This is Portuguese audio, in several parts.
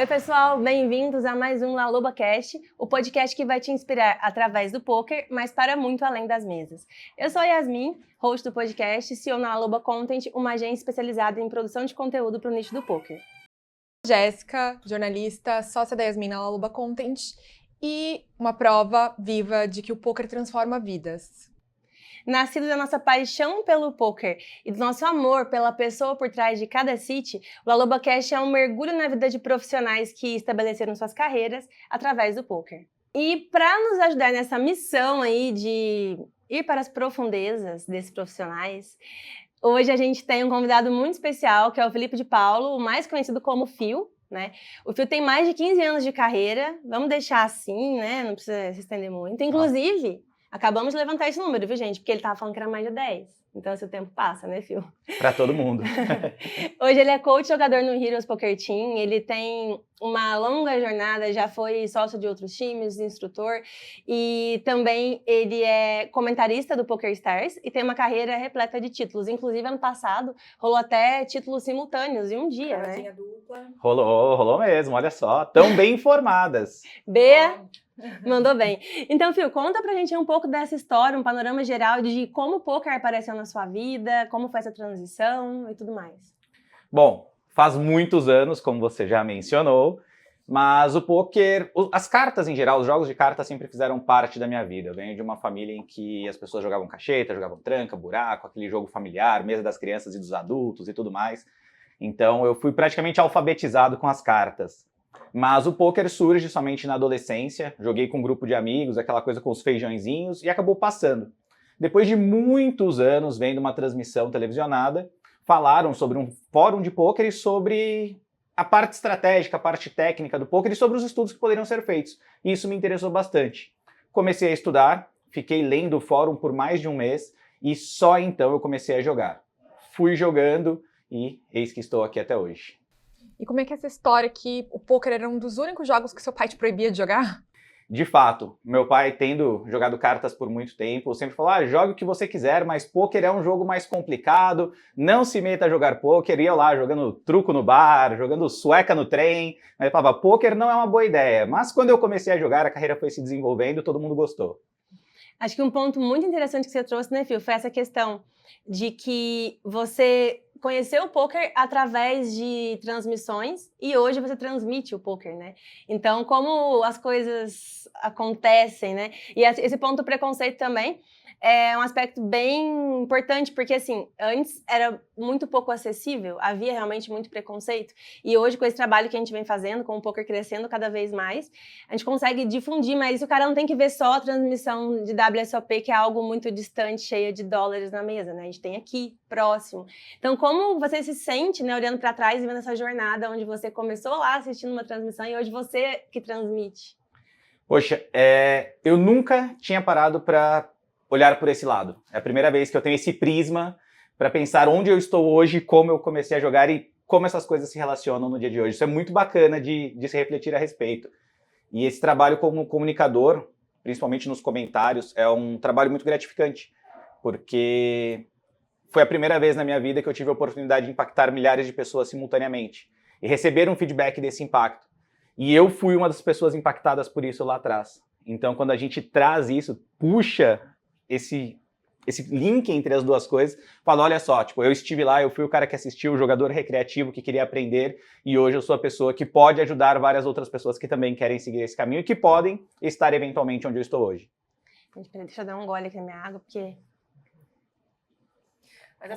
Oi, pessoal, bem-vindos a mais um La Loba Cast, o podcast que vai te inspirar através do poker, mas para muito além das mesas. Eu sou a Yasmin, host do podcast, CEO na La Loba Content, uma agência especializada em produção de conteúdo para o nicho do poker. Jéssica, jornalista, sócia da Yasmin na La Loba Content e uma prova viva de que o poker transforma vidas. Nascido da nossa paixão pelo poker e do nosso amor pela pessoa por trás de cada city, o La Loba Cast é um mergulho na vida de profissionais que estabeleceram suas carreiras através do poker. E para nos ajudar nessa missão aí de ir para as profundezas desses profissionais, hoje a gente tem um convidado muito especial, que é o Felipe de Paulo, o mais conhecido como Phil, né? O Phil tem mais de 15 anos de carreira, vamos deixar assim, né? Não precisa se estender muito. Inclusive, acabamos de levantar esse número, viu, gente? Porque ele tava falando que era mais de 10. Então, assim, o tempo passa, né, Phil? Para todo mundo. Hoje ele é coach jogador no Heroes Poker Team, ele tem uma longa jornada, já foi sócio de outros times, instrutor, e também ele é comentarista do Poker Stars e tem uma carreira repleta de títulos. Inclusive, ano passado, rolou até títulos simultâneos em um dia, né? Dupla. Rolou mesmo, olha só. Tão bem informadas. Bea mandou bem. Então, Phil, conta pra gente um pouco dessa história, um panorama geral de como o poker apareceu na sua vida, como foi essa transição e tudo mais. Bom, faz muitos anos, como você já mencionou, mas o poker, as cartas em geral, os jogos de cartas sempre fizeram parte da minha vida. Eu venho de uma família em que as pessoas jogavam cacheta, jogavam tranca, buraco, aquele jogo familiar, mesa das crianças e dos adultos e tudo mais. Então eu fui praticamente alfabetizado com as cartas. Mas o poker surge somente na adolescência, joguei com um grupo de amigos, aquela coisa com os feijõezinhos, e acabou passando. Depois de muitos anos vendo uma transmissão televisionada, falaram sobre um fórum de poker e sobre a parte estratégica, a parte técnica do poker e sobre os estudos que poderiam ser feitos. E isso me interessou bastante. Comecei a estudar, fiquei lendo o fórum por mais de um mês e só então eu comecei a jogar. Fui jogando e eis que estou aqui até hoje. E como é que é essa história que o poker era um dos únicos jogos que seu pai te proibia de jogar? De fato, meu pai, tendo jogado cartas por muito tempo, sempre falou, jogue o que você quiser, mas pôquer é um jogo mais complicado, não se meta a jogar pôquer. Ia lá jogando truco no bar, jogando sueca no trem, aí falava, pôquer não é uma boa ideia. Mas quando eu comecei a jogar, a carreira foi se desenvolvendo, todo mundo gostou. Acho que um ponto muito interessante que você trouxe, né, Phil, foi essa questão de que você conheceu o poker através de transmissões e hoje você transmite o poker, né? Então, como as coisas acontecem, né? E esse ponto do preconceito também é um aspecto bem importante, porque, assim, antes era muito pouco acessível, havia realmente muito preconceito, e hoje, com esse trabalho que a gente vem fazendo, com o poker crescendo cada vez mais, a gente consegue difundir, mas isso o cara não tem que ver só a transmissão de WSOP, que é algo muito distante, cheia de dólares na mesa, né? A gente tem aqui, próximo. Então, como você se sente, né, olhando para trás e vendo essa jornada, onde você começou lá assistindo uma transmissão e hoje você que transmite? Poxa, eu nunca tinha parado para olhar por esse lado. É a primeira vez que eu tenho esse prisma para pensar onde eu estou hoje, como eu comecei a jogar e como essas coisas se relacionam no dia de hoje. Isso é muito bacana de se refletir a respeito. E esse trabalho como comunicador, principalmente nos comentários, é um trabalho muito gratificante, porque foi a primeira vez na minha vida que eu tive a oportunidade de impactar milhares de pessoas simultaneamente e receber um feedback desse impacto. E eu fui uma das pessoas impactadas por isso lá atrás. Então, quando a gente traz isso, puxa esse link entre as duas coisas, fala, olha só, tipo, eu estive lá, eu fui o cara que assistiu, o jogador recreativo que queria aprender, e hoje eu sou a pessoa que pode ajudar várias outras pessoas que também querem seguir esse caminho e que podem estar eventualmente onde eu estou hoje. Gente, deixa eu dar um gole aqui na minha água, porque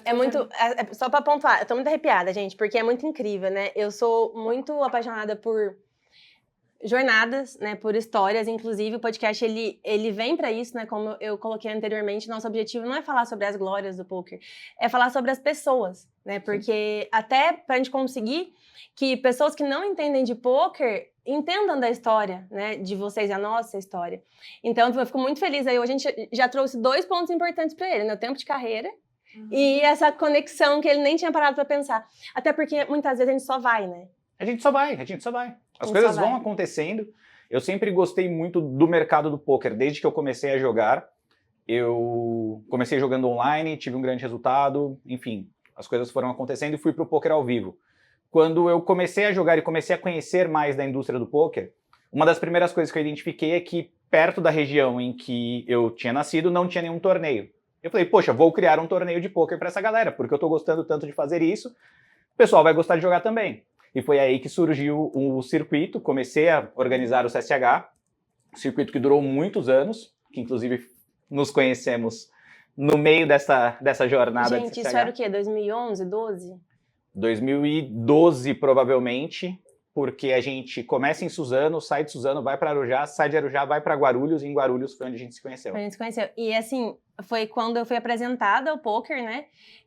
é muito, só pra pontuar, eu tô muito arrepiada, gente, porque é muito incrível, né? Eu sou muito apaixonada por jornadas, né, por histórias, inclusive o podcast ele vem para isso, né, como eu coloquei anteriormente, nosso objetivo não é falar sobre as glórias do poker, é falar sobre as pessoas, né, porque até pra gente conseguir que pessoas que não entendem de poker entendam da história, né, de vocês, a nossa história. Então, eu fico muito feliz aí, hoje a gente já trouxe 2 pontos importantes para ele, né, o tempo de carreira e essa conexão que ele nem tinha parado para pensar, até porque muitas vezes a gente só vai, né. A gente só vai. As coisas vão acontecendo. Eu sempre gostei muito do mercado do poker. Desde que eu comecei a jogar, eu comecei jogando online, tive um grande resultado, enfim, as coisas foram acontecendo e fui pro poker ao vivo. quando eu comecei a jogar e comecei a conhecer mais da indústria do poker, uma das primeiras coisas que eu identifiquei é que perto da região em que eu tinha nascido não tinha nenhum torneio. Eu falei, poxa, vou criar um torneio de poker para essa galera, porque eu tô gostando tanto de fazer isso, o pessoal vai gostar de jogar também. E foi aí que surgiu o circuito, comecei a organizar o CSH, um circuito que durou muitos anos, que inclusive nos conhecemos no meio dessa jornada de Gente, CSH. isso era o quê? 2011, 12? 2012, provavelmente, porque a gente começa em Suzano, sai de Suzano, vai para Arujá, sai de Arujá, vai para Guarulhos, e em Guarulhos foi onde a gente se conheceu. A gente se conheceu. E assim, foi quando eu fui apresentada ao poker, né?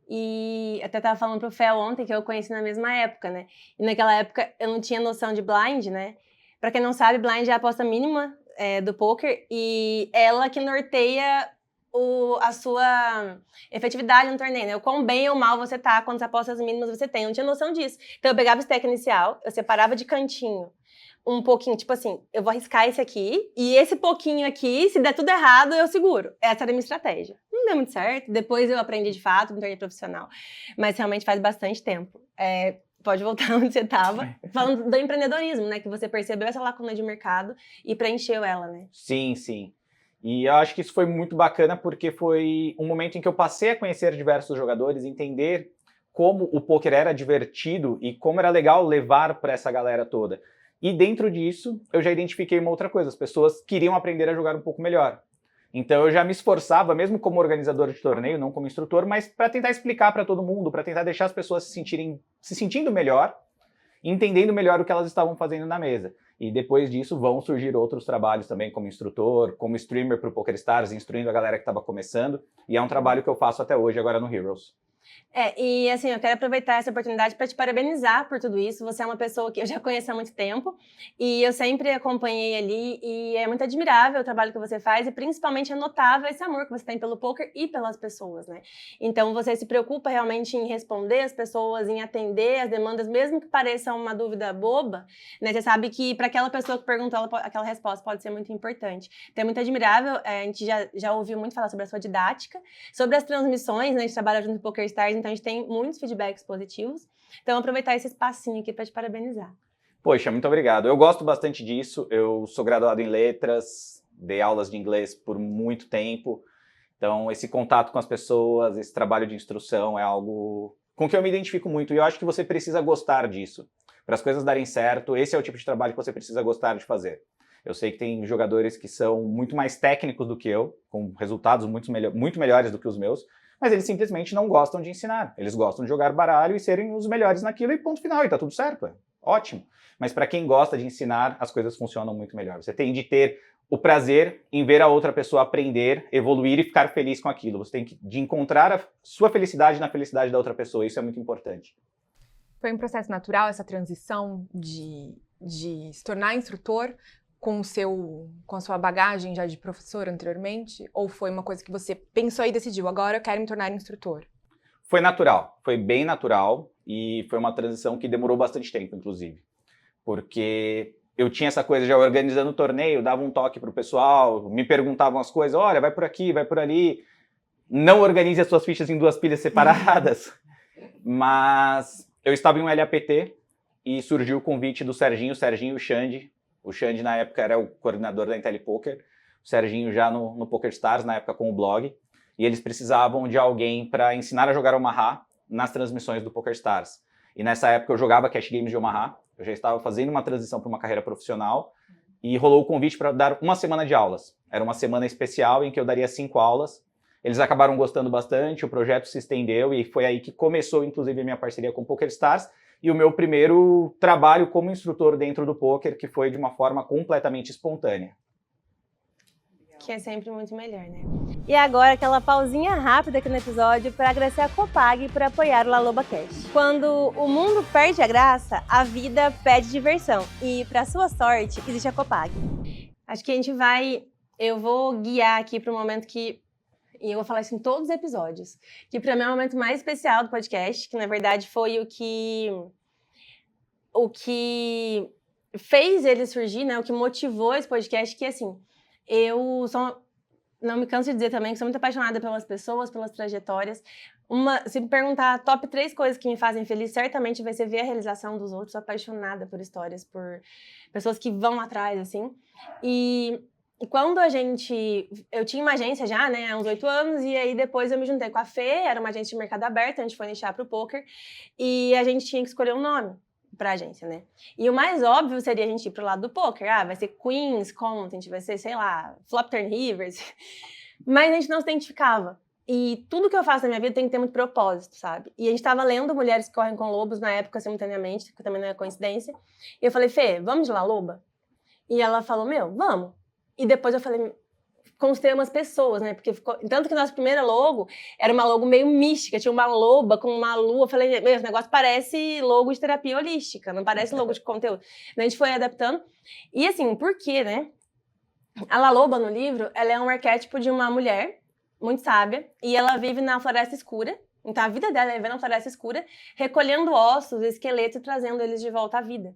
E até tava falando pro Fel ontem que eu conheci na mesma época, né? E naquela época eu não tinha noção de blind, né? Pra quem não sabe, blind é a aposta mínima do poker e ela que norteia a sua efetividade no torneio, né? O quão bem ou mal você tá, quantas apostas mínimas você tem. Eu não tinha noção disso. Então eu pegava o stack inicial, eu separava de cantinho um pouquinho, tipo assim, eu vou arriscar esse aqui, e esse pouquinho aqui, se der tudo errado, eu seguro. Essa era a minha estratégia. Não deu muito certo, depois eu aprendi de fato no torneio profissional. Mas realmente faz bastante tempo. Pode voltar onde você estava, falando do empreendedorismo, né? Que você percebeu essa lacuna de mercado e preencheu ela, né? Sim, sim. E eu acho que isso foi muito bacana porque foi um momento em que eu passei a conhecer diversos jogadores, entender como o poker era divertido e como era legal levar para essa galera toda. E dentro disso, eu já identifiquei uma outra coisa, as pessoas queriam aprender a jogar um pouco melhor. Então eu já me esforçava, mesmo como organizador de torneio, não como instrutor, mas para tentar explicar para todo mundo, para tentar deixar as pessoas se sentindo melhor, entendendo melhor o que elas estavam fazendo na mesa. E depois disso vão surgir outros trabalhos também como instrutor, como streamer para o PokerStars, instruindo a galera que estava começando. E é um trabalho que eu faço até hoje, agora no Heroes. E assim, eu quero aproveitar essa oportunidade para te parabenizar por tudo isso. Você é uma pessoa que eu já conheço há muito tempo e eu sempre acompanhei ali e é muito admirável o trabalho que você faz e principalmente é notável esse amor que você tem pelo poker e pelas pessoas, né? Então você se preocupa realmente em responder as pessoas, em atender as demandas, mesmo que pareça uma dúvida boba, né? Você sabe que para aquela pessoa que perguntou, aquela resposta pode ser muito importante. Então é muito admirável, a gente já ouviu muito falar sobre a sua didática, sobre as transmissões, né? A gente trabalha junto no PokerStars, então a gente tem muitos feedbacks positivos. Então, aproveitar esse espacinho aqui para te parabenizar. Poxa, muito obrigado. Eu gosto bastante disso. Eu sou graduado em letras, dei aulas de inglês por muito tempo. Então, esse contato com as pessoas, esse trabalho de instrução é algo com que eu me identifico muito. E eu acho que você precisa gostar disso. Para as coisas darem certo, esse é o tipo de trabalho que você precisa gostar de fazer. Eu sei que tem jogadores que são muito mais técnicos do que eu, com resultados muito melhores do que os meus, mas eles simplesmente não gostam de ensinar. Eles gostam de jogar baralho e serem os melhores naquilo e ponto final, e tá tudo certo, ótimo. Mas para quem gosta de ensinar, as coisas funcionam muito melhor. Você tem de ter o prazer em ver a outra pessoa aprender, evoluir e ficar feliz com aquilo. Você tem de encontrar a sua felicidade na felicidade da outra pessoa, isso é muito importante. Foi um processo natural essa transição de se tornar instrutor com a sua bagagem já de professor anteriormente? Ou foi uma coisa que você pensou e decidiu, agora eu quero me tornar instrutor? Foi natural, foi bem natural e foi uma transição que demorou bastante tempo, inclusive. Porque eu tinha essa coisa já organizando o torneio, dava um toque pro pessoal, me perguntavam as coisas, olha, vai por aqui, vai por ali, não organize as suas fichas em 2 pilhas separadas. Mas eu estava em um LAPT e surgiu o convite do Serginho e o Xande. O Xande, na época, era o coordenador da IntelliPoker, o Serginho já no PokerStars, na época com o blog, e eles precisavam de alguém para ensinar a jogar Omaha nas transmissões do PokerStars. E nessa época eu jogava Cash Games de Omaha, eu já estava fazendo uma transição para uma carreira profissional, e rolou o convite para dar uma semana de aulas. Era uma semana especial em que eu daria 5 aulas. Eles acabaram gostando bastante, o projeto se estendeu, e foi aí que começou, inclusive, a minha parceria com o PokerStars, e o meu primeiro trabalho como instrutor dentro do poker, que foi de uma forma completamente espontânea. Que é sempre muito melhor, né? E agora, aquela pausinha rápida aqui no episódio para agradecer a Copag por apoiar o LaLobaCast. Quando o mundo perde a graça, a vida pede diversão. E, para sua sorte, existe a Copag. Acho que eu vou guiar aqui para um momento que... E eu vou falar isso em todos os episódios. Que para mim é o momento mais especial do podcast, que na verdade foi o que fez ele surgir, né? O que motivou esse podcast, que assim, eu sou não me canso de dizer também que sou muito apaixonada pelas pessoas, pelas trajetórias. Se me perguntar top 3 coisas que me fazem feliz, certamente vai ser ver a realização dos outros. Sou apaixonada por histórias, por pessoas que vão atrás, assim. E quando eu tinha uma agência já, né, há uns 8 anos, e aí depois eu me juntei com a Fê, era uma agência de mercado aberto, a gente foi nichar pro poker, e a gente tinha que escolher um nome pra agência, né? E o mais óbvio seria a gente ir pro lado do poker. Vai ser Queens Content, vai ser, sei lá, Flop Turn Rivers. Mas a gente não se identificava. E tudo que eu faço na minha vida tem que ter muito propósito, sabe? E a gente tava lendo Mulheres que Correm com Lobos na época, simultaneamente, que também não é coincidência. E eu falei, Fê, vamos de La Loba? E ela falou, meu, vamos. E depois eu falei, consultei umas pessoas, né? Porque tanto que nossa primeira logo era uma logo meio mística, tinha uma loba com uma lua. Eu falei, esse negócio parece logo de terapia holística, não parece logo de conteúdo. A gente foi adaptando. E assim, por quê, né? A La Loba, no livro, ela é um arquétipo de uma mulher muito sábia e ela vive na floresta escura. Então a vida dela é viver na floresta escura, recolhendo ossos, esqueletos e trazendo eles de volta à vida.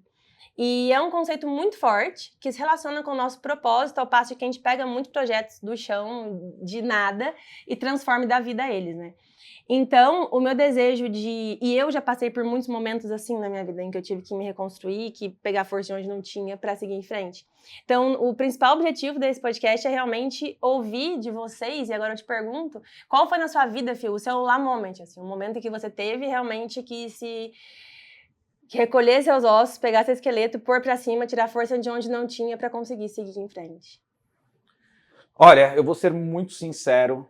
E é um conceito muito forte, que se relaciona com o nosso propósito, ao passo de que a gente pega muitos projetos do chão, de nada, e transforma e dá vida a eles, né? Então, o meu desejo e eu já passei por muitos momentos assim na minha vida, em que eu tive que me reconstruir, que pegar força de onde não tinha para seguir em frente. Então, o principal objetivo desse podcast é realmente ouvir de vocês, e agora eu te pergunto, qual foi na sua vida, Fio, o seu lá moment, assim, um momento em que você teve realmente que recolher seus ossos, pegar seu esqueleto, pôr pra cima, tirar força de onde não tinha pra conseguir seguir em frente. Olha, eu vou ser muito sincero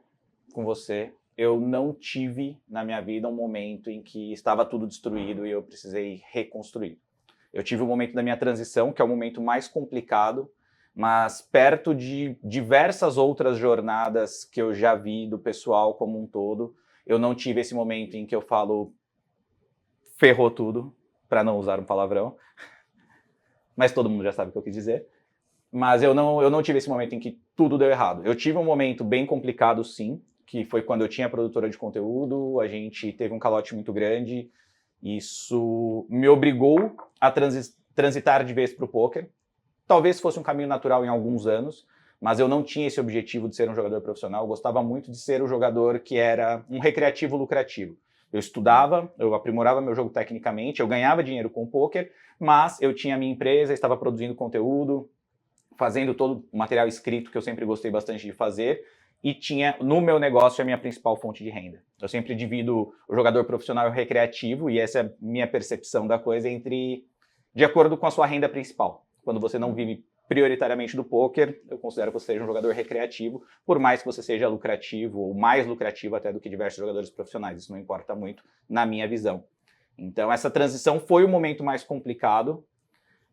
com você. Eu não tive na minha vida um momento em que estava tudo destruído e eu precisei reconstruir. Eu tive um momento da minha transição, que é o momento mais complicado, mas perto de diversas outras jornadas que eu já vi do pessoal como um todo, eu não tive esse momento em que eu falo ferrou tudo, para não usar um palavrão, mas todo mundo já sabe o que eu quis dizer. Mas eu não tive esse momento em que tudo deu errado. Eu tive um momento bem complicado, sim, que foi quando eu tinha produtora de conteúdo, a gente teve um calote muito grande, isso me obrigou a transitar de vez para o poker. Talvez fosse um caminho natural em alguns anos, mas eu não tinha esse objetivo de ser um jogador profissional, eu gostava muito de ser o jogador que era um recreativo lucrativo. Eu estudava, eu aprimorava meu jogo tecnicamente, eu ganhava dinheiro com o poker, mas eu tinha a minha empresa, estava produzindo conteúdo, fazendo todo o material escrito que eu sempre gostei bastante de fazer, e tinha no meu negócio a minha principal fonte de renda. Eu sempre divido o jogador profissional e o recreativo, e essa é a minha percepção da coisa, de acordo com a sua renda principal. Quando você não vive prioritariamente do poker, eu considero que você seja um jogador recreativo, por mais que você seja lucrativo, ou mais lucrativo até do que diversos jogadores profissionais. Isso não importa muito na minha visão. Então, essa transição foi o momento mais complicado,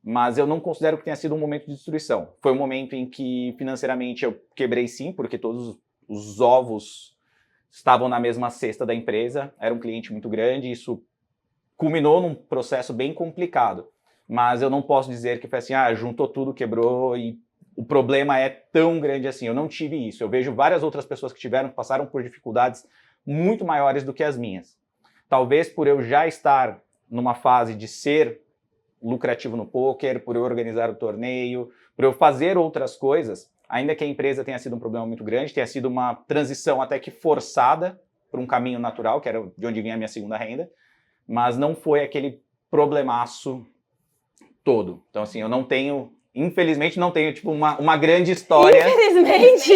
mas eu não considero que tenha sido um momento de destruição. Foi um momento em que, financeiramente, eu quebrei sim, porque todos os ovos estavam na mesma cesta da empresa, era um cliente muito grande, isso culminou num processo bem complicado. Mas eu não posso dizer que foi assim, juntou tudo, quebrou e o problema é tão grande assim. Eu não tive isso. Eu vejo várias outras pessoas que passaram por dificuldades muito maiores do que as minhas. Talvez por eu já estar numa fase de ser lucrativo no poker, por eu organizar o torneio, por eu fazer outras coisas, ainda que a empresa tenha sido um problema muito grande, tenha sido uma transição até que forçada por um caminho natural, que era de onde vinha a minha segunda renda, mas não foi aquele problemaço todo. Então, assim, eu não tenho, infelizmente, não tenho, tipo, uma grande história. Infelizmente!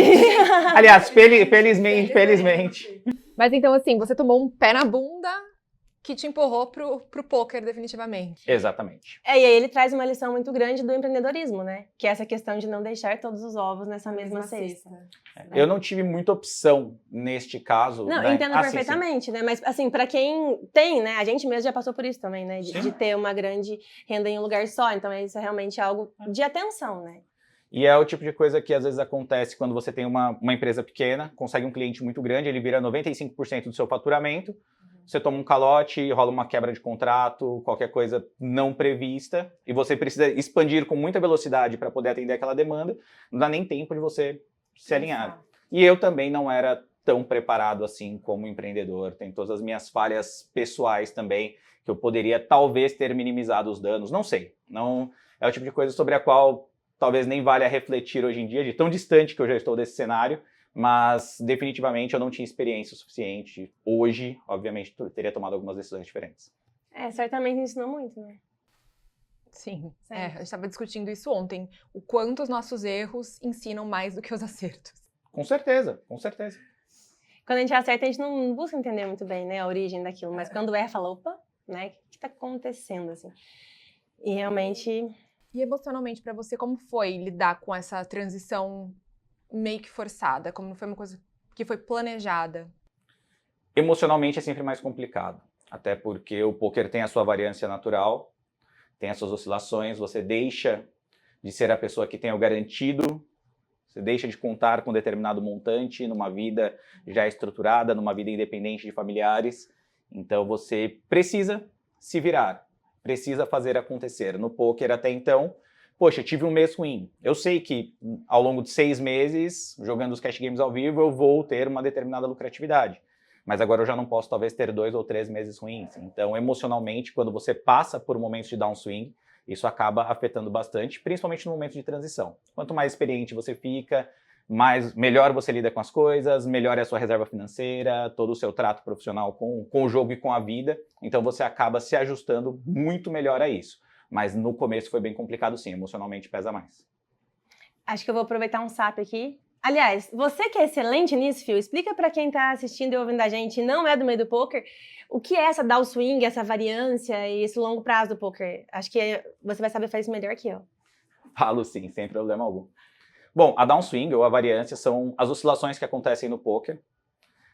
Aliás, felizmente. Mas então, assim, você tomou um pé na bunda que te empurrou pro poker, definitivamente. Exatamente. E aí ele traz uma lição muito grande do empreendedorismo, né? Que é essa questão de não deixar todos os ovos nessa mesma cesta. Eu não tive muita opção neste caso. Não, entendo perfeitamente, né? Mas, assim, pra quem tem, né? A gente mesmo já passou por isso também, né? De ter uma grande renda em um lugar só. Então, isso é realmente algo de atenção, né? E é o tipo de coisa que às vezes acontece quando você tem uma empresa pequena, consegue um cliente muito grande, ele vira 95% do seu faturamento, você toma um calote, rola uma quebra de contrato, qualquer coisa não prevista, e você precisa expandir com muita velocidade para poder atender aquela demanda, não dá nem tempo de você se alinhar. E eu também não era tão preparado assim como empreendedor, tem todas as minhas falhas pessoais também, que eu poderia talvez ter minimizado os danos, não sei. Não é o tipo de coisa sobre a qual talvez nem valha refletir hoje em dia, de tão distante que eu já estou desse cenário, mas definitivamente eu não tinha experiência o suficiente. Hoje, obviamente, eu teria tomado algumas decisões diferentes. Certamente ensinou muito, né? Sim, Certo. a gente estava discutindo isso ontem. O quanto os nossos erros ensinam mais do que os acertos. Com certeza, com certeza. Quando a gente acerta, a gente não busca entender muito bem, né, a origem daquilo, mas quando erra, fala, opa, né, o que tá acontecendo, assim? E realmente... E emocionalmente, para você, como foi lidar com essa transição meio que forçada? Como não foi uma coisa que foi planejada? Emocionalmente é sempre mais complicado, até porque o poker tem a sua variância natural, tem as suas oscilações, você deixa de ser a pessoa que tem o garantido, você deixa de contar com determinado montante numa vida já estruturada, numa vida independente de familiares, então você precisa se virar, precisa fazer acontecer. No poker até então, poxa, tive um mês ruim. Eu sei que ao longo de 6 meses, jogando os cash games ao vivo, eu vou ter uma determinada lucratividade. Mas agora eu já não posso, talvez, ter 2 ou 3 meses ruins. Então, emocionalmente, quando você passa por momentos de downswing, isso acaba afetando bastante, principalmente no momento de transição. Quanto mais experiente você fica, melhor você lida com as coisas, melhor é a sua reserva financeira, todo o seu trato profissional com o jogo e com a vida. Então, você acaba se ajustando muito melhor a isso. Mas no começo foi bem complicado, sim. Emocionalmente pesa mais. Acho que eu vou aproveitar um SAP aqui. Aliás, você que é excelente nisso, Phil, explica para quem tá assistindo e ouvindo a gente e não é do meio do poker, o que é essa downswing, essa variância e esse longo prazo do poker? Acho que você vai saber fazer isso melhor que eu. Falo sim, sem problema algum. Bom, a downswing ou a variância são as oscilações que acontecem no poker.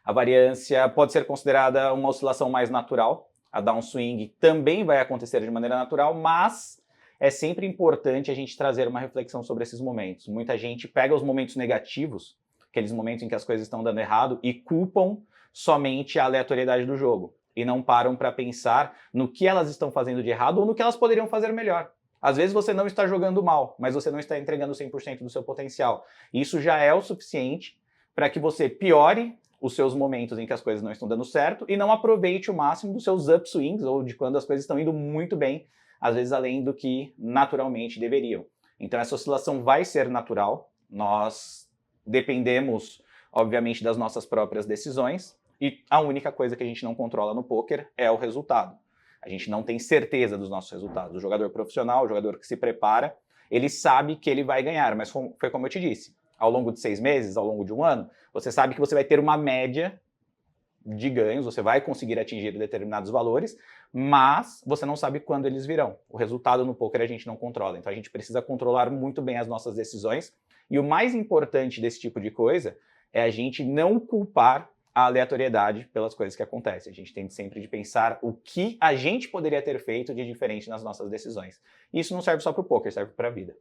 A variância pode ser considerada uma oscilação mais natural. A downswing também vai acontecer de maneira natural, mas é sempre importante a gente trazer uma reflexão sobre esses momentos. Muita gente pega os momentos negativos, aqueles momentos em que as coisas estão dando errado, e culpam somente a aleatoriedade do jogo. E não param para pensar no que elas estão fazendo de errado ou no que elas poderiam fazer melhor. Às vezes você não está jogando mal, mas você não está entregando 100% do seu potencial. Isso já é o suficiente para que você piore os seus momentos em que as coisas não estão dando certo e não aproveite o máximo dos seus upswings ou de quando as coisas estão indo muito bem, às vezes além do que naturalmente deveriam. Então essa oscilação vai ser natural, nós dependemos, obviamente, das nossas próprias decisões e a única coisa que a gente não controla no poker é o resultado. A gente não tem certeza dos nossos resultados. O jogador profissional, o jogador que se prepara, ele sabe que ele vai ganhar, mas foi como eu te disse, ao longo de 6 meses, ao longo de um ano, você sabe que você vai ter uma média de ganhos, você vai conseguir atingir determinados valores, mas você não sabe quando eles virão. O resultado no poker a gente não controla, então a gente precisa controlar muito bem as nossas decisões, e o mais importante desse tipo de coisa é a gente não culpar a aleatoriedade pelas coisas que acontecem. A gente tem sempre de pensar o que a gente poderia ter feito de diferente nas nossas decisões. E isso não serve só para o poker, serve para a vida.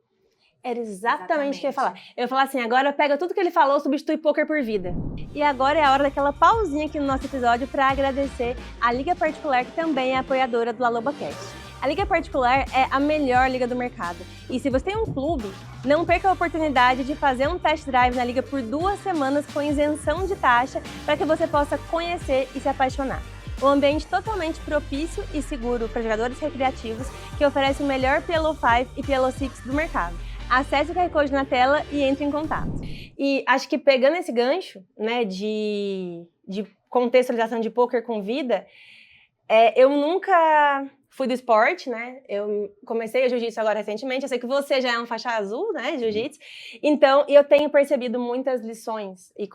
Era exatamente o que eu ia falar. Eu ia falar assim, agora pega tudo que ele falou, substitui poker por vida. E agora é a hora daquela pausinha aqui no nosso episódio para agradecer a Liga Particular, que também é apoiadora do LaLobaCast. A Liga Particular é a melhor liga do mercado. E se você tem um clube, não perca a oportunidade de fazer um test drive na liga por 2 semanas com isenção de taxa para que você possa conhecer e se apaixonar. Um ambiente totalmente propício e seguro para jogadores recreativos que oferece o melhor PLO 5 e PLO 6 do mercado. Acesse o QR Code na tela e entre em contato. E acho que pegando esse gancho, né, de contextualização de poker com vida, eu nunca fui do esporte, né? Eu comecei a jiu-jitsu agora recentemente. Eu sei que você já é um faixa azul, né, de jiu-jitsu. Então, eu tenho percebido muitas lições e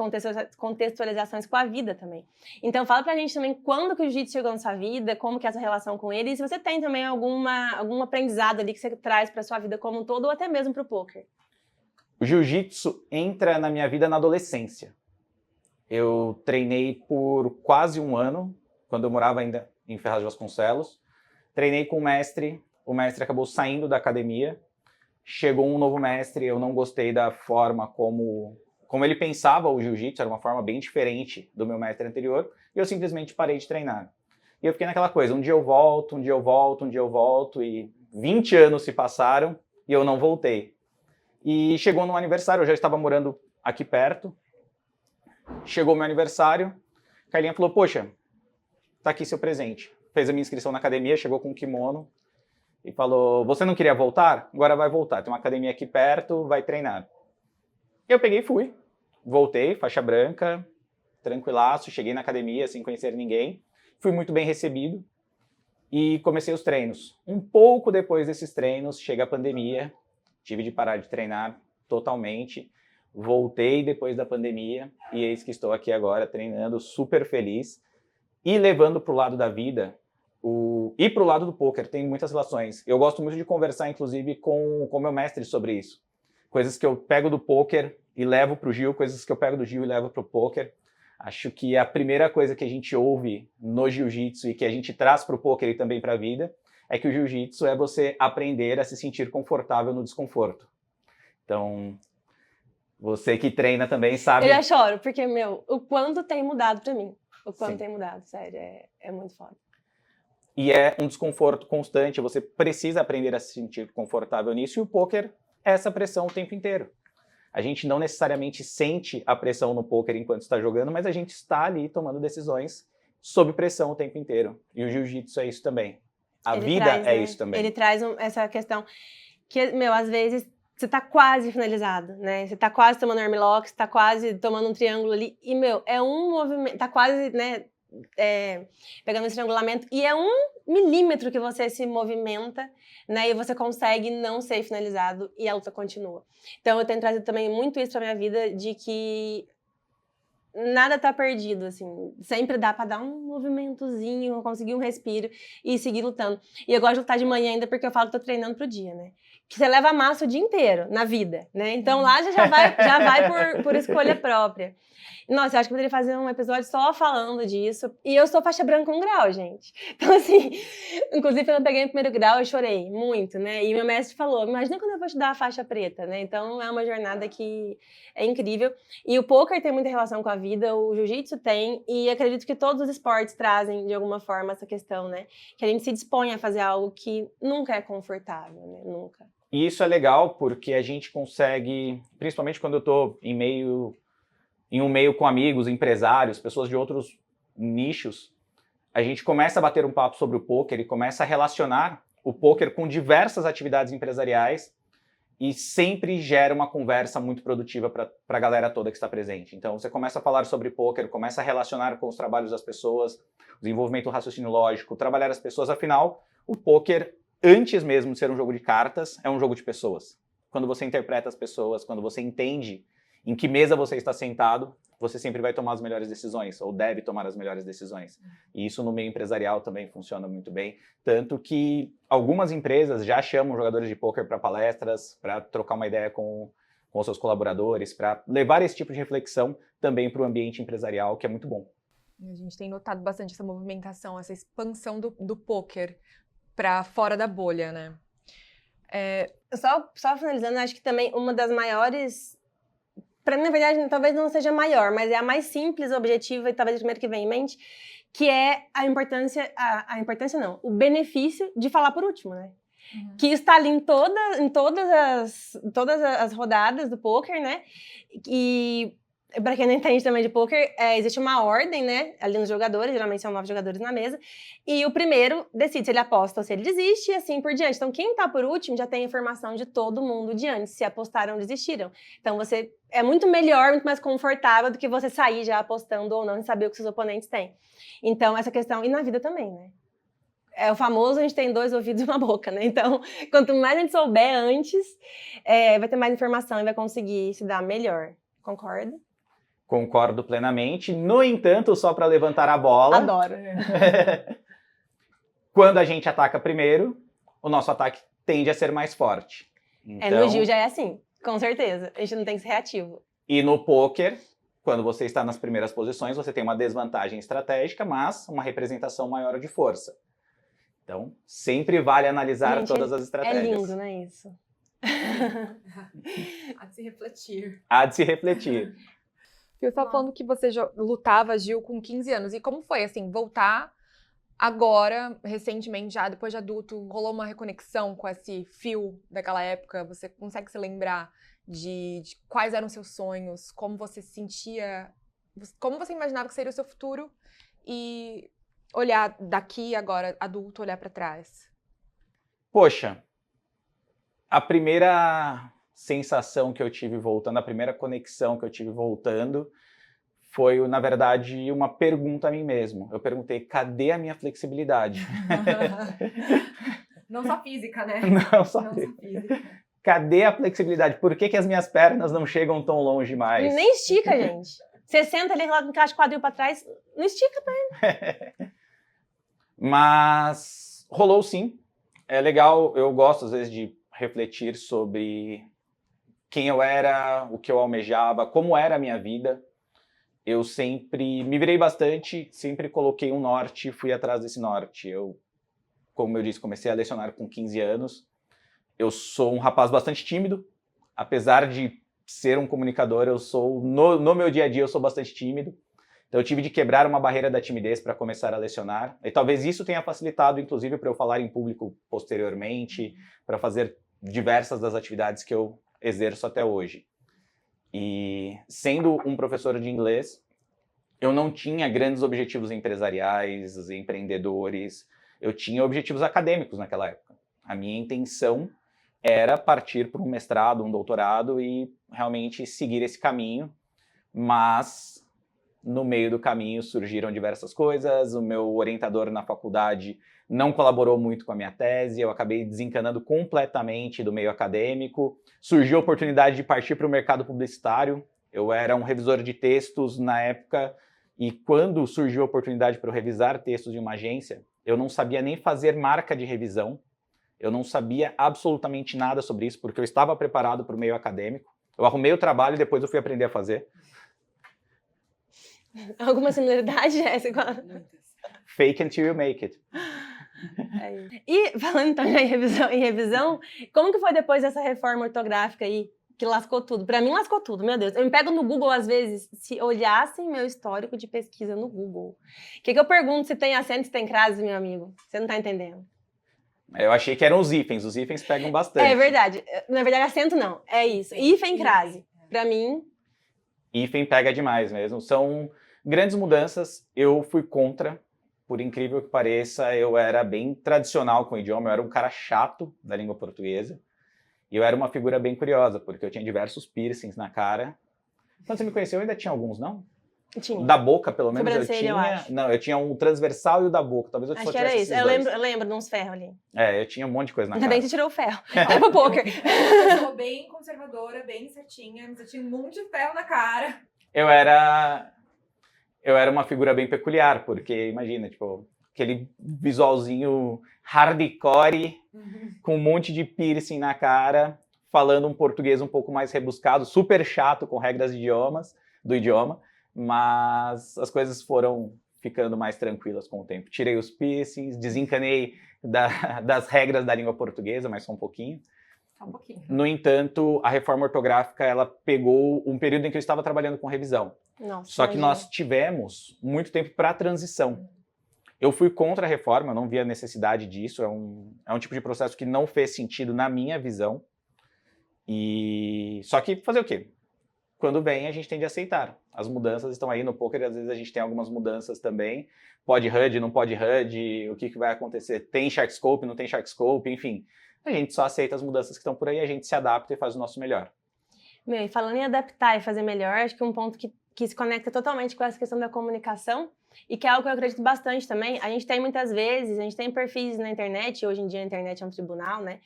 contextualizações com a vida também. Então, fala pra gente também quando que o jiu-jitsu chegou na sua vida, como que é a sua relação com ele, e se você tem também algum aprendizado ali que você traz pra sua vida como um todo, ou até mesmo pro poker. O jiu-jitsu entra na minha vida na adolescência. Eu treinei por quase um ano, quando eu morava ainda em Ferraz de Vasconcelos. Treinei com o mestre acabou saindo da academia, chegou um novo mestre, eu não gostei da forma como ele pensava o jiu-jitsu, era uma forma bem diferente do meu mestre anterior, e eu simplesmente parei de treinar. E eu fiquei naquela coisa, um dia eu volto, um dia eu volto, um dia eu volto, e 20 anos se passaram e eu não voltei. E chegou no aniversário, eu já estava morando aqui perto, chegou meu aniversário, a Carlinha falou, poxa, tá aqui seu presente. Fez a minha inscrição na academia, chegou com um kimono e falou, você não queria voltar? Agora vai voltar, tem uma academia aqui perto, vai treinar. Eu peguei e fui. voltei, faixa branca, tranquilaço, cheguei na academia sem conhecer ninguém, fui muito bem recebido e comecei os treinos. Um pouco depois desses treinos, chega a pandemia, tive de parar de treinar totalmente, voltei depois da pandemia e eis que estou aqui agora treinando, super feliz e levando para o lado da vida e para o lado do poker, tem muitas relações. Eu gosto muito de conversar, inclusive, com o meu mestre sobre isso. Coisas que eu pego do poker e levo para o Gil, coisas que eu pego do Gil e levo para o poker. Acho que a primeira coisa que a gente ouve no jiu-jitsu e que a gente traz para o poker e também para a vida é que o jiu-jitsu é você aprender a se sentir confortável no desconforto. Então, você que treina também sabe... Eu já choro, porque, o quanto tem mudado para mim. O quanto Sim. tem mudado, sério, é muito foda. E é um desconforto constante, você precisa aprender a se sentir confortável nisso, e o poker é essa pressão o tempo inteiro. A gente não necessariamente sente a pressão no poker enquanto está jogando, mas a gente está ali tomando decisões sob pressão o tempo inteiro. E o jiu-jitsu é isso também. A vida é isso também. Ele traz essa questão que, às vezes você tá quase finalizado, né? Você tá quase tomando armlock, você tá quase tomando um triângulo ali, e, é um movimento, tá quase, né, pegando esse triangulamento, e é 1 milímetro que você se movimenta, né, e você consegue não ser finalizado e a luta continua. Então eu tenho trazido também muito isso pra minha vida, de que nada tá perdido, assim, sempre dá pra dar um movimentozinho, conseguir um respiro e seguir lutando. E eu gosto de lutar de manhã ainda porque eu falo que tô treinando pro dia, né? Que você leva massa o dia inteiro na vida, né? Então lá já vai por escolha própria. Nossa, eu acho que eu poderia fazer um episódio só falando disso. E eu sou faixa branca 1 grau, gente. Então, assim, inclusive quando eu peguei o primeiro grau, eu chorei muito, né? E meu mestre falou, imagina quando eu vou te dar a faixa preta, né? Então, é uma jornada que é incrível. E o poker tem muita relação com a vida, o jiu-jitsu tem, e acredito que todos os esportes trazem, de alguma forma, essa questão, né? Que a gente se dispõe a fazer algo que nunca é confortável, né? Nunca. E isso é legal porque a gente consegue, principalmente quando eu tô em um meio com amigos, empresários, pessoas de outros nichos, a gente começa a bater um papo sobre o poker e começa a relacionar o poker com diversas atividades empresariais e sempre gera uma conversa muito produtiva para a galera toda que está presente. Então, você começa a falar sobre poker, começa a relacionar com os trabalhos das pessoas, o desenvolvimento do raciocínio lógico, trabalhar as pessoas. Afinal, o poker, antes mesmo de ser um jogo de cartas, é um jogo de pessoas. Quando você interpreta as pessoas, quando você entende em que mesa você está sentado, você sempre vai tomar as melhores decisões, ou deve tomar as melhores decisões. E isso no meio empresarial também funciona muito bem, tanto que algumas empresas já chamam jogadores de pôquer para palestras, para trocar uma ideia com os seus colaboradores, para levar esse tipo de reflexão também para o ambiente empresarial, que é muito bom. A gente tem notado bastante essa movimentação, essa expansão do pôquer para fora da bolha, né? Só finalizando, acho que também uma das maiores... Para mim, na verdade, talvez não seja maior, mas é a mais simples, objetiva e talvez o primeiro que vem em mente, que é a importância não, o benefício de falar por último, né? Uhum. Que está ali em todas as rodadas do poker, né? E para quem não entende também de poker, existe uma ordem, né? Ali nos jogadores, geralmente são 9 jogadores na mesa, e o primeiro decide se ele aposta ou se ele desiste, e assim por diante. Então, quem tá por último já tem a informação de todo mundo de antes, se apostaram ou desistiram. Então, você é muito melhor, muito mais confortável do que você sair já apostando ou não e saber o que seus oponentes têm. Então, essa questão, e na vida também, né? É o famoso, a gente tem 2 ouvidos e uma boca, né? Então, quanto mais a gente souber antes, vai ter mais informação e vai conseguir se dar melhor. Concorda? Concordo plenamente. No entanto, só para levantar a bola... Adoro. Quando a gente ataca primeiro, o nosso ataque tende a ser mais forte. Então, no Gil já é assim, com certeza. A gente não tem que ser reativo. E no poker, quando você está nas primeiras posições, você tem uma desvantagem estratégica, mas uma representação maior de força. Então, sempre vale analisar todas as estratégias. É lindo, não é isso? Há de se refletir. Há de se refletir. Eu estava falando que você lutava, Gil, com 15 anos. E como foi, assim, voltar agora, recentemente, já depois de adulto, rolou uma reconexão com esse fio daquela época? Você consegue se lembrar de quais eram seus sonhos, como você se sentia, como você imaginava que seria o seu futuro e olhar daqui agora, adulto, olhar para trás? Poxa, a primeira sensação que eu tive voltando, a primeira conexão que eu tive voltando, foi, na verdade, uma pergunta a mim mesmo. Eu perguntei, cadê a minha flexibilidade? Não só física, né? Não só Não só física. Cadê a flexibilidade? Por que as minhas pernas não chegam tão longe mais? Nem estica, gente. Você senta ali, encaixa o quadril pra trás, não estica a perna. Mas rolou sim. É legal, eu gosto às vezes de refletir sobre quem eu era, o que eu almejava, como era a minha vida. Eu sempre me virei bastante, sempre coloquei um norte e fui atrás desse norte. Eu, como eu disse, comecei a lecionar com 15 anos. Eu sou um rapaz bastante tímido, apesar de ser um comunicador, eu sou, no meu dia a dia, eu sou bastante tímido. Então eu tive de quebrar uma barreira da timidez para começar a lecionar. E talvez isso tenha facilitado, inclusive, para eu falar em público posteriormente, para fazer diversas das atividades que eu exerço até hoje. E sendo um professor de inglês, eu não tinha grandes objetivos empresariais, empreendedores. Eu tinha objetivos acadêmicos naquela época. A minha intenção era partir para um mestrado, um doutorado e realmente seguir esse caminho, mas no meio do caminho surgiram diversas coisas, o meu orientador na faculdade não colaborou muito com a minha tese, eu acabei desencanando completamente do meio acadêmico, surgiu a oportunidade de partir para o mercado publicitário, eu era um revisor de textos na época, e quando surgiu a oportunidade para eu revisar textos de uma agência, eu não sabia nem fazer marca de revisão, eu não sabia absolutamente nada sobre isso, porque eu estava preparado para o meio acadêmico. Eu arrumei o trabalho e depois eu fui aprender a fazer. Alguma similaridade, Jéssica? Fake until you make it. E falando então já em revisão, como que foi depois dessa reforma ortográfica aí, que lascou tudo? Pra mim lascou tudo, meu Deus. Eu me pego no Google às vezes, se olhassem meu histórico de pesquisa no Google. O que eu pergunto se tem acento, se tem crase, meu amigo? Você não tá entendendo. Eu achei que eram os hífens pegam bastante. É verdade. Na verdade, acento não, é isso. Hífen, crase. Pra mim... Hífen pega demais mesmo. São grandes mudanças. Eu fui contra, por incrível que pareça, eu era bem tradicional com o idioma, eu era um cara chato da língua portuguesa. E eu era uma figura bem curiosa, porque eu tinha diversos piercings na cara. Quando você me conheceu, eu ainda tinha alguns, não? Tinha. Da boca, pelo menos, eu Sobrancelha, tinha. eu acho. Não, eu tinha um transversal e o da boca. Talvez eu Acho só que era tivesse isso. esses dois. Eu lembro de uns ferros ali. É, eu tinha um monte de coisa na Ainda cara. bem que você tirou o ferro. Até pro poker. Eu sou bem conservadora, bem certinha, mas eu tinha um monte de ferro na cara. Eu era uma figura bem peculiar, porque imagina, tipo, aquele visualzinho hardcore, com um monte de piercing na cara, falando um português um pouco mais rebuscado, super chato com regras do idioma, mas as coisas foram ficando mais tranquilas com o tempo. Tirei os piercings, desencanei das regras da língua portuguesa, mas só um pouquinho. Só um pouquinho. No entanto, a reforma ortográfica, ela pegou um período em que eu estava trabalhando com revisão. Nossa, Só que imagina. nós tivemos muito tempo para a transição. Eu fui contra a reforma, eu não via necessidade disso, é um tipo de processo que não fez sentido na minha visão. Só que fazer o quê? Quando vem, a gente tem de aceitar. As mudanças estão aí no poker, e às vezes a gente tem algumas mudanças também. Pode HUD, não pode HUD, o que vai acontecer? Tem Sharkscope, não tem Sharkscope, enfim. A gente só aceita as mudanças que estão por aí, a gente se adapta e faz o nosso melhor. Meu, e falando em adaptar e fazer melhor, acho que um ponto que se conecta totalmente com essa questão da comunicação e que é algo que eu acredito bastante também. A gente tem muitas vezes, a gente tem perfis na internet, hoje em dia a internet é um tribunal, né?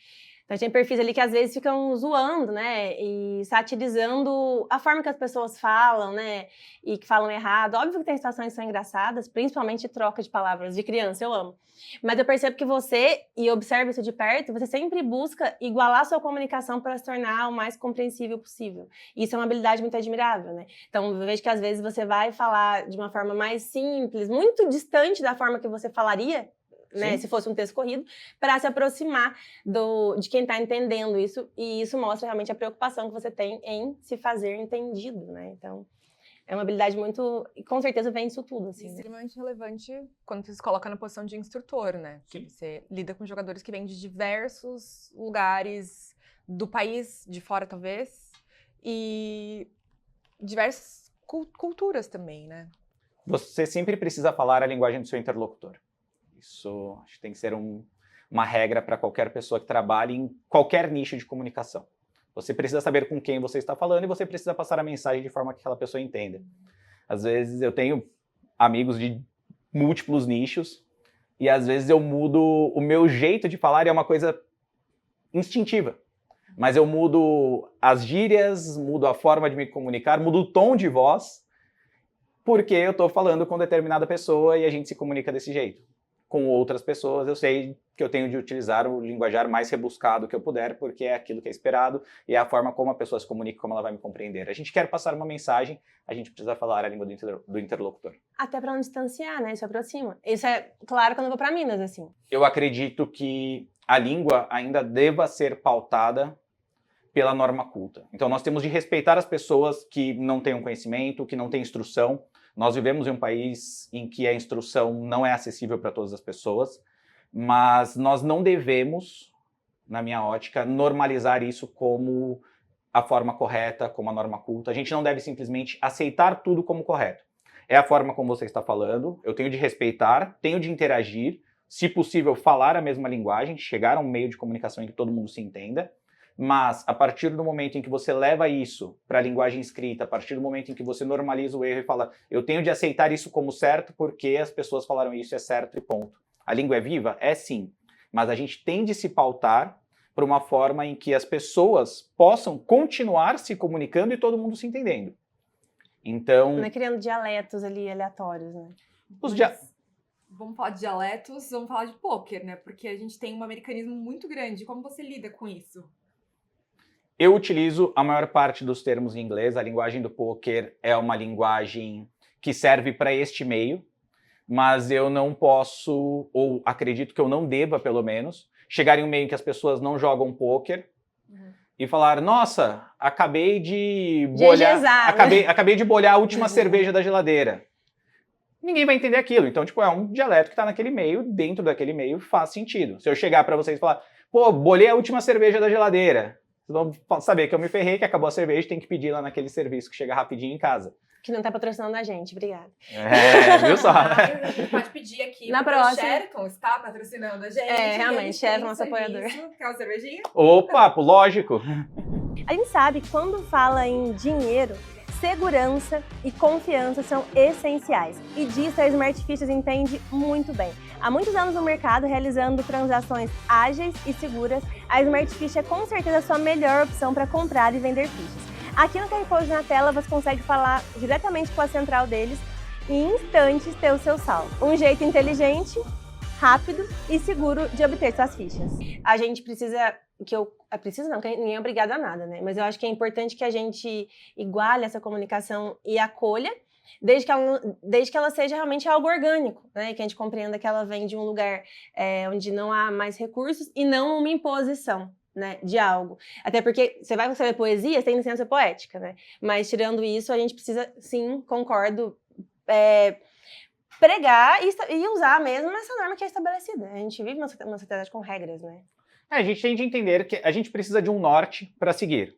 Então, a gente tem perfis ali que às vezes ficam zoando, né? E satirizando a forma que as pessoas falam, né? E que falam errado. Óbvio que tem situações que são engraçadas, principalmente troca de palavras de criança, eu amo. Mas eu percebo que você, e observo isso de perto, você sempre busca igualar a sua comunicação para se tornar o mais compreensível possível. E isso é uma habilidade muito admirável, né? Então, eu vejo que às vezes você vai falar de uma forma mais simples, muito distante da forma que você falaria, né, se fosse um texto corrido, para se aproximar de quem está entendendo isso, e isso mostra realmente a preocupação que você tem em se fazer entendido, né? Então, é uma habilidade muito, e com certeza vem isso tudo, assim. Extremamente relevante quando você se coloca na posição de instrutor, né? Sim. Você lida com jogadores que vêm de diversos lugares do país, de fora talvez, e diversas culturas também, né? Você sempre precisa falar a linguagem do seu interlocutor. Isso acho que tem que ser uma regra para qualquer pessoa que trabalhe em qualquer nicho de comunicação. Você precisa saber com quem você está falando e você precisa passar a mensagem de forma que aquela pessoa entenda. Às vezes eu tenho amigos de múltiplos nichos e às vezes eu mudo o meu jeito de falar e é uma coisa instintiva. Mas eu mudo as gírias, mudo a forma de me comunicar, mudo o tom de voz, porque eu estou falando com determinada pessoa e a gente se comunica desse jeito. Com outras pessoas, eu sei que eu tenho de utilizar o linguajar mais rebuscado que eu puder, porque é aquilo que é esperado e é a forma como a pessoa se comunica, como ela vai me compreender. A gente quer passar uma mensagem, a gente precisa falar a língua do interlocutor. Até para não distanciar, né? Isso aproxima. Isso é claro quando eu vou para Minas, assim. Eu acredito que a língua ainda deva ser pautada pela norma culta. Então nós temos de respeitar as pessoas que não têm um conhecimento, que não têm instrução. Nós vivemos em um país em que a instrução não é acessível para todas as pessoas, mas nós não devemos, na minha ótica, normalizar isso como a forma correta, como a norma culta. A gente não deve simplesmente aceitar tudo como correto. É a forma como você está falando, eu tenho de respeitar, tenho de interagir, se possível falar a mesma linguagem, chegar a um meio de comunicação em que todo mundo se entenda, mas a partir do momento em que você leva isso para a linguagem escrita, a partir do momento em que você normaliza o erro e fala, eu tenho de aceitar isso como certo porque as pessoas falaram isso, é certo e ponto. A língua é viva? É sim, mas a gente tem de se pautar por uma forma em que as pessoas possam continuar se comunicando e todo mundo se entendendo. Então... Não é criando dialetos ali aleatórios, né? Vamos falar de dialetos, vamos falar de pôquer, né? Porque a gente tem um americanismo muito grande. Como você lida com isso? Eu utilizo a maior parte dos termos em inglês. A linguagem do pôquer é uma linguagem que serve para este meio, mas eu não posso, ou acredito que eu não deva, pelo menos, chegar em um meio em que as pessoas não jogam pôquer e falar, nossa, acabei de bolhar a última cerveja da geladeira. Ninguém vai entender aquilo. Então, tipo, é um dialeto que está naquele meio, dentro daquele meio faz sentido. Se eu chegar para vocês e falar, pô, bolhei a última cerveja da geladeira, vocês vão saber que eu me ferrei, que acabou a cerveja, tem que pedir lá naquele serviço que chega rapidinho em casa. Que não tá patrocinando a gente, obrigada. Viu só? Você pode pedir aqui, na próxima. O Sheraton está patrocinando a gente. Realmente, Sheraton é nosso apoiador. Quer uma cervejinha? Opa, lógico. A gente sabe que quando fala em dinheiro, segurança e confiança são essenciais. E disso a Smart Fichas entende muito bem. Há muitos anos no mercado, realizando transações ágeis e seguras, a Smart Ficha é com certeza a sua melhor opção para comprar e vender fichas. Aqui no QR Code na tela você consegue falar diretamente com a central deles e em instantes ter o seu saldo. Um jeito inteligente, rápido e seguro de obter suas fichas. A gente precisa, não, que ninguém é obrigado a nada, né? Mas eu acho que é importante que a gente iguale essa comunicação e acolha, desde que ela seja realmente algo orgânico, né? Que a gente compreenda que ela vem de um lugar onde não há mais recursos e não uma imposição, né, de algo. Até porque você vai escrever poesia, você tem licença poética, né? Mas tirando isso, a gente precisa, sim, concordo, pregar e usar mesmo essa norma que é estabelecida. A gente vive uma sociedade com regras, né? A gente tem de entender que a gente precisa de um norte para seguir.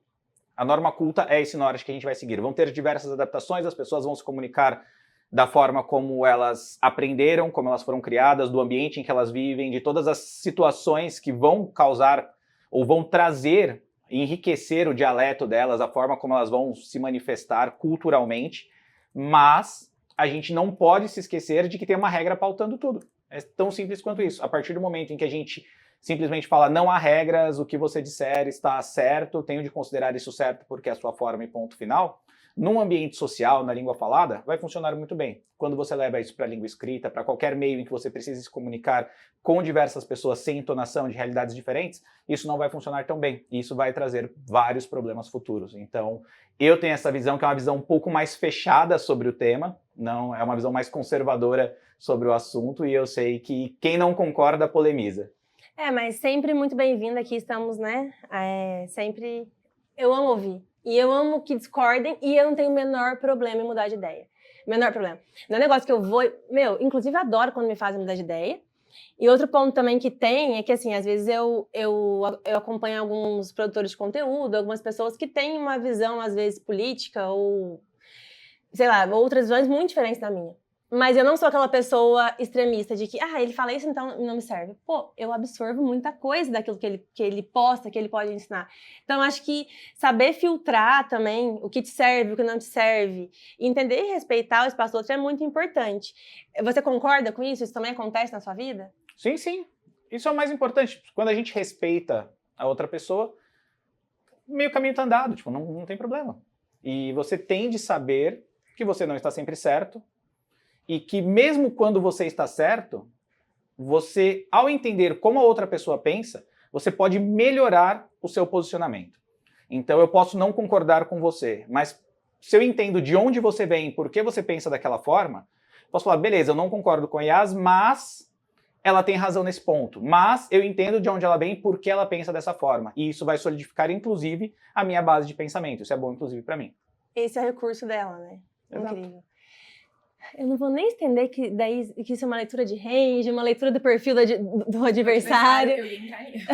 A norma culta é esse norte que a gente vai seguir. Vão ter diversas adaptações, as pessoas vão se comunicar da forma como elas aprenderam, como elas foram criadas, do ambiente em que elas vivem, de todas as situações que vão causar ou vão trazer, enriquecer o dialeto delas, a forma como elas vão se manifestar culturalmente, mas a gente não pode se esquecer de que tem uma regra pautando tudo. É tão simples quanto isso. A partir do momento em que a gente simplesmente fala, não há regras, o que você disser está certo, tenho de considerar isso certo porque é a sua forma e ponto final, num ambiente social, na língua falada, vai funcionar muito bem. Quando você leva isso para a língua escrita, para qualquer meio em que você precise se comunicar com diversas pessoas sem entonação de realidades diferentes, isso não vai funcionar tão bem. E isso vai trazer vários problemas futuros. Então, eu tenho essa visão que é uma visão um pouco mais fechada sobre o tema, não é uma visão mais conservadora sobre o assunto, e eu sei que quem não concorda polemiza. Mas sempre muito bem-vinda, aqui estamos, né? Sempre... Eu amo ouvir. E eu amo que discordem e eu não tenho o menor problema em mudar de ideia. Menor problema. Não é um negócio que eu vou... inclusive adoro quando me fazem mudar de ideia. E outro ponto também que tem é que, assim, às vezes eu acompanho alguns produtores de conteúdo, algumas pessoas que têm uma visão, às vezes, política ou, sei lá, outras visões muito diferentes da minha. Mas eu não sou aquela pessoa extremista de que, ele fala isso, então não me serve. Pô, eu absorvo muita coisa daquilo que ele posta, que ele pode ensinar. Então, acho que saber filtrar também o que te serve, o que não te serve, e entender e respeitar o espaço do outro é muito importante. Você concorda com isso? Isso também acontece na sua vida? Sim, sim. Isso é o mais importante. Quando a gente respeita a outra pessoa, meio caminho tá andado, tipo, não tem problema. E você tem de saber que você não está sempre certo, e que mesmo quando você está certo, você, ao entender como a outra pessoa pensa, você pode melhorar o seu posicionamento. Então eu posso não concordar com você, mas se eu entendo de onde você vem, por que você pensa daquela forma, posso falar, beleza, eu não concordo com a Yas, mas ela tem razão nesse ponto. Mas eu entendo de onde ela vem e por que ela pensa dessa forma. E isso vai solidificar, inclusive, a minha base de pensamento. Isso é bom, inclusive, para mim. Esse é o recurso dela, né? Exato. Incrível. Eu não vou nem entender que isso é uma leitura de range, uma leitura do perfil do adversário. Eu ia entrar nisso.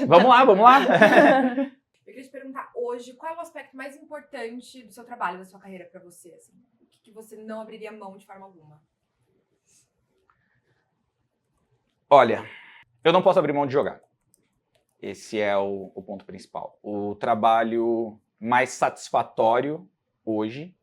Vamos lá. Eu queria te perguntar hoje, qual é o aspecto mais importante do seu trabalho, da sua carreira para você? Assim? O que você não abriria mão de forma alguma? Olha, eu não posso abrir mão de jogar. Esse é o ponto principal. O trabalho mais satisfatório hoje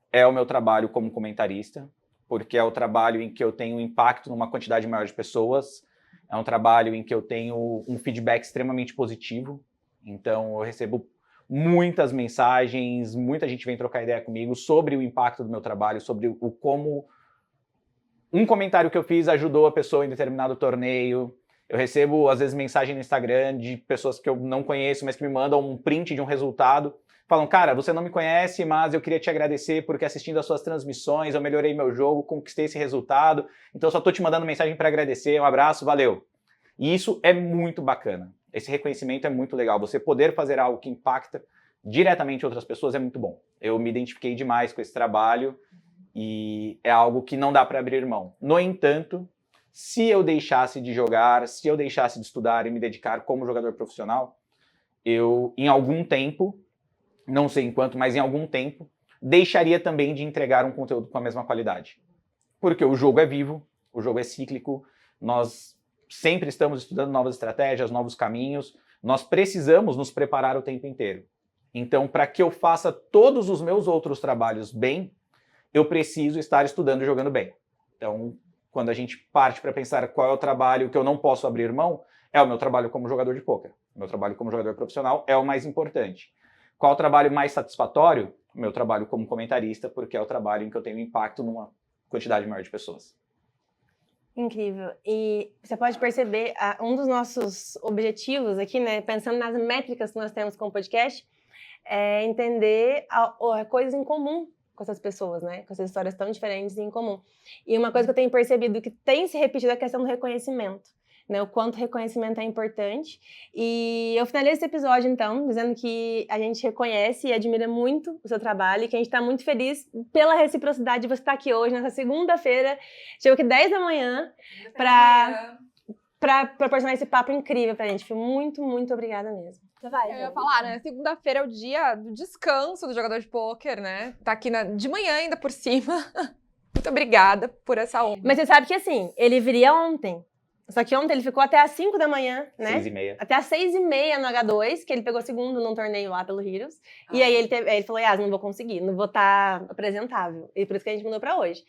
é o meu trabalho como comentarista, porque é o trabalho em que eu tenho impacto numa quantidade maior de pessoas, é um trabalho em que eu tenho um feedback extremamente positivo, então eu recebo muitas mensagens, muita gente vem trocar ideia comigo sobre o impacto do meu trabalho, sobre o como um comentário que eu fiz ajudou a pessoa em determinado torneio. Eu recebo, às vezes, mensagem no Instagram de pessoas que eu não conheço, mas que me mandam um print de um resultado. Falam, cara, você não me conhece, mas eu queria te agradecer porque assistindo as suas transmissões eu melhorei meu jogo, conquistei esse resultado, então eu só tô te mandando mensagem para agradecer, um abraço, valeu. E isso é muito bacana. Esse reconhecimento é muito legal. Você poder fazer algo que impacta diretamente outras pessoas é muito bom. Eu me identifiquei demais com esse trabalho e é algo que não dá para abrir mão. No entanto, se eu deixasse de jogar, se eu deixasse de estudar e me dedicar como jogador profissional, eu, em algum tempo, não sei em quanto, mas em algum tempo, deixaria também de entregar um conteúdo com a mesma qualidade. Porque o jogo é vivo, o jogo é cíclico, nós sempre estamos estudando novas estratégias, novos caminhos, nós precisamos nos preparar o tempo inteiro. Então, para que eu faça todos os meus outros trabalhos bem, eu preciso estar estudando e jogando bem. Então, quando a gente parte para pensar qual é o trabalho que eu não posso abrir mão, é o meu trabalho como jogador de pôquer. O meu trabalho como jogador profissional é o mais importante. Qual é o trabalho mais satisfatório? O meu trabalho como comentarista, porque é o trabalho em que eu tenho impacto numa quantidade maior de pessoas. Incrível. E você pode perceber, um dos nossos objetivos aqui, né, pensando nas métricas que nós temos com o podcast, é entender coisas em comum com essas pessoas, né, com essas histórias tão diferentes e em comum. E uma coisa que eu tenho percebido que tem se repetido é a questão do reconhecimento. Né, o quanto reconhecimento é importante. E eu finalizo esse episódio, então, dizendo que a gente reconhece e admira muito o seu trabalho e que a gente está muito feliz pela reciprocidade de você estar aqui hoje, nessa segunda-feira. Chegou aqui 10 da manhã para proporcionar esse papo incrível pra gente. Fui muito, muito obrigada mesmo. Você vai? Eu ia falar, né? Segunda-feira é o dia do descanso do jogador de pôquer, né? Tá aqui de manhã ainda por cima. Muito obrigada por essa honra. Mas você sabe que, assim, ele viria ontem. Só que ontem ele ficou até às 5 da manhã, né? 6h30. Até às 6h30 no H2, que ele pegou segundo num torneio lá pelo Heroes. E aí ele falou, Yas, não vou conseguir, não vou estar apresentável. E por isso que a gente mudou pra hoje.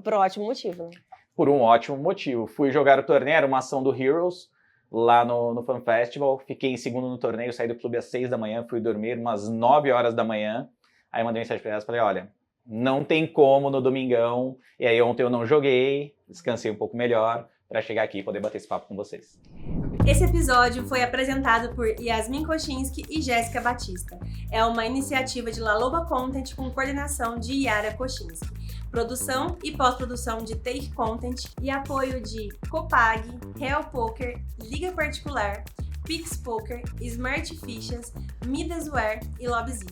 Por um ótimo motivo, né? Por um ótimo motivo. Fui jogar o torneio, era uma ação do Heroes, lá no Fan Festival. Fiquei em segundo no torneio, saí do clube às 6 da manhã, fui dormir umas 9 horas da manhã. Aí mandei mensagem pra elas, falei, olha, não tem como no domingão. E aí ontem eu não joguei, descansei um pouco melhor, para chegar aqui e poder bater esse papo com vocês. Esse episódio foi apresentado por Yasmin Kochinski e Jéssica Batista. É uma iniciativa de Laloba Content com coordenação de Yara Kochinski. Produção e pós-produção de Take Content e apoio de Copag, Real Poker, Liga Particular, Pix Poker, Smart Fichas, Midasware e Lobzy.